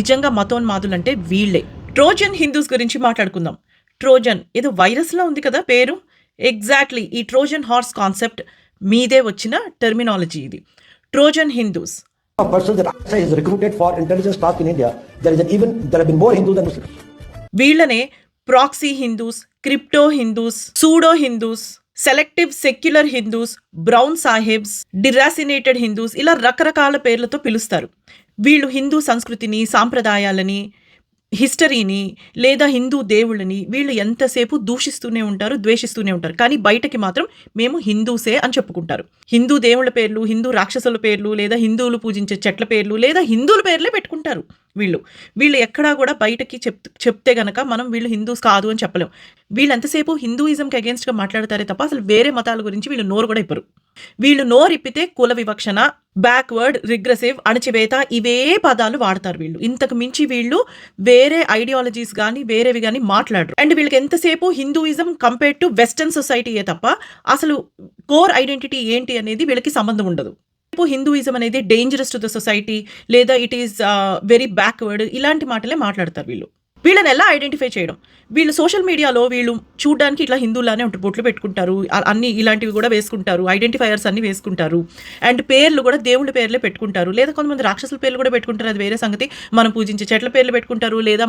నిజంగా మతోన్మాదులు అంటే వీళ్ళే. ట్రోజన్ హిందూస్ గురించి మాట్లాడుకుందాం. ట్రోజన్ ఏదో వైరస్లా ఉంది కదా పేరు. ఎగ్జాక్ట్లీ ఈ ట్రోజన్ హార్స్ కాన్సెప్ట్ మీదే వచ్చిన టెర్మినాలజీ ఇది. ట్రోజన్ హిందూస్. వీళ్ళనే proxy Hindus, crypto Hindus, pseudo Hindus, selective secular Hindus, brown sahibs, deracinated Hindus, ఇలా రకరకాల పేర్లతో పిలుస్తారు. వీళ్ళు హిందూ సంస్కృతిని, సాంప్రదాయాలని, హిస్టరీని లేదా హిందూ దేవుళ్ళని వీళ్ళు ఎంతసేపు దూషిస్తూనే ఉంటారు, ద్వేషిస్తూనే ఉంటారు. కానీ బయటకి మాత్రం మేము హిందూసే అని చెప్పుకుంటారు. హిందూ దేవుళ్ళ పేర్లు, హిందూ రాక్షసుల పేర్లు, లేదా హిందువులు పూజించే చెట్ల పేర్లు, లేదా హిందువుల పేర్లే పెట్టుకుంటారు. వీళ్ళు ఎక్కడా కూడా బయటకి చెప్తే గనక మనం వీళ్ళు హిందూస్ కాదు అని చెప్పలేం. వీళ్ళు ఎంతసేపు హిందూయిజంకి అగేన్స్ట్గా మాట్లాడతారే తప్ప అసలు వేరే మతాల గురించి వీళ్ళు నోరు కూడా ఇప్పరు. వీళ్ళు నోరిప్పితే కుల వివక్షణ, బ్యాక్వర్డ్, రిగ్రెసివ్, అణచివేత ఇవే పదాలు వాడతారు. ఇంతకు మించి వీళ్ళు వేరే ఐడియాలజీస్ కానీ వేరేవి కానీ మాట్లాడరు. అండ్ వీళ్ళకి ఎంతసేపు హిందూయిజం కంపేర్ టు వెస్టర్న్ సొసైటీయే తప్ప అసలు కోర్ ఐడెంటిటీ ఏంటి అనేది వీళ్ళకి సంబంధం ఉండదు. హిందూయిజం అనేది డేంజరస్ టు ద సొసైటీ లేదా ఇట్ ఈస్ వెరీ బ్యాక్వర్డ్ ఇలాంటి మాటలే మాట్లాడతారు. వీళ్ళని ఎలా ఐడెంటిఫై చేయడం? వీళ్ళు సోషల్ మీడియాలో వీళ్ళు చూడడానికి ఇట్లా హిందువులానే ఉంటారు, బొట్లు పెట్టుకుంటారు, అన్ని ఇలాంటివి కూడా వేసుకుంటారు, ఐడెంటిఫైయర్స్ అన్ని వేసుకుంటారు. అండ్ పేర్లు కూడా దేవుళ్ళ పేర్లే పెట్టుకుంటారు, లేదా కొంతమంది రాక్షసుల పేర్లు కూడా పెట్టుకుంటారు, అది వేరే సంగతి. మనం పూజించే చెట్ల పేర్లు పెట్టుకుంటారు, లేదా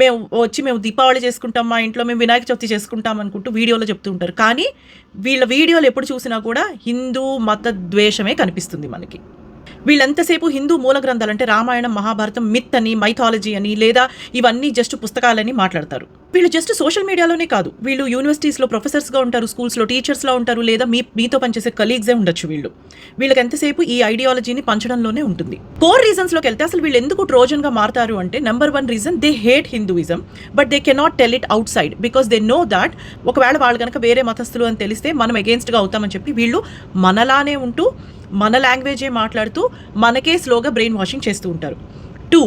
మేము దీపావళి చేసుకుంటాం, మా ఇంట్లో మేము వినాయక చవితి చేసుకుంటాం అనుకుంటూ వీడియోలో చెప్తూ ఉంటారు. కానీ వీళ్ళ వీడియోలు ఎప్పుడు చూసినా కూడా హిందూ మత ద్వేషమే కనిపిస్తుంది మనకి. వీళ్ళంతసేపు హిందూ మూల గ్రంథాలు అంటే రామాయణం, మహాభారతం, మిత్ అని, మైథాలజీ అని, లేదా ఇవన్నీ జస్ట్ పుస్తకాలని మాట్లాడతారు. వీళ్ళు జస్ట్ సోషల్ మీడియాలోనే కాదు, వీళ్ళు యూనివర్సిటీస్లో ప్రొఫెసర్స్గా ఉంటారు, స్కూల్స్లో టీచర్స్లా ఉంటారు, లేదా మీతో పనిచేసే కలీగ్సే ఉండొచ్చు. వీళ్ళకి ఎంతసేపు ఈ ఐడియాలజీని పంచడంలోనే ఉంటుంది. కోర్ రీజన్స్లోకి వెళ్తే అసలు వీళ్ళు ఎందుకు ట్రోజన్గా మారుతారు అంటే, number 1 reason they hate Hinduism but they cannot tell it out side because they know that ఒకవేళ వాళ్ళు కనుక వేరే మతస్థులు అని తెలిస్తే మనం అగేన్స్ట్గా అవుతామని చెప్పి వీళ్ళు మనలానే ఉంటూ మన లాంగ్వేజే మాట్లాడుతూ మనకే స్లోగా బ్రెయిన్ వాషింగ్ చేస్తూ ఉంటారు. 2,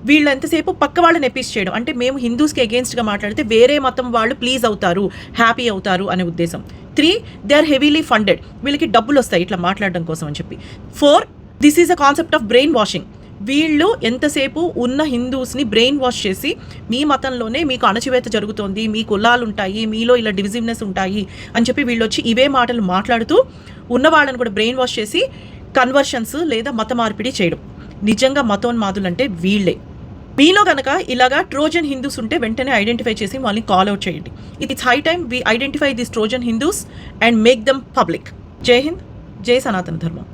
వీళ్ళు ఎంతసేపు పక్క వాళ్ళని ఎపీస్ చేయడం, అంటే మేము హిందూస్కి అగేన్స్ట్గా మాట్లాడితే వేరే మతం వాళ్ళు ప్లీజ్ అవుతారు, హ్యాపీ అవుతారు అనే ఉద్దేశం. 3, దే ఆర్ హెవీలీ ఫండెడ్, వీళ్ళకి డబ్బులు వస్తాయి ఇట్లా మాట్లాడడం కోసం అని చెప్పి. 4, this is a concept of brain washing. వీళ్ళు ఎంతసేపు ఉన్న హిందూస్ని బ్రెయిన్ వాష్ చేసి మీ మతంలోనే మీకు అణచివేత జరుగుతోంది, మీ కులాలు ఉంటాయి, మీలో ఇలా డివిజివ్నెస్ ఉంటాయి అని చెప్పి వీళ్ళు వచ్చి ఇవే మాటలు మాట్లాడుతూ ఉన్న వాళ్ళని కూడా బ్రెయిన్ వాష్ చేసి కన్వర్షన్స్ లేదా మత మార్పిడి చేయడం. నిజంగా మతోన్మాదులు అంటే వీళ్ళే. మీలో కనుక ఇలాగా ట్రోజన్ హిందూస్ ఉంటే వెంటనే ఐడెంటిఫై చేసి వాళ్ళని కాల్ అవుట్ చేయండి. It's high time we identify this Trojan Hindus and make them public. జై హింద్, జై సనాతన ధర్మం.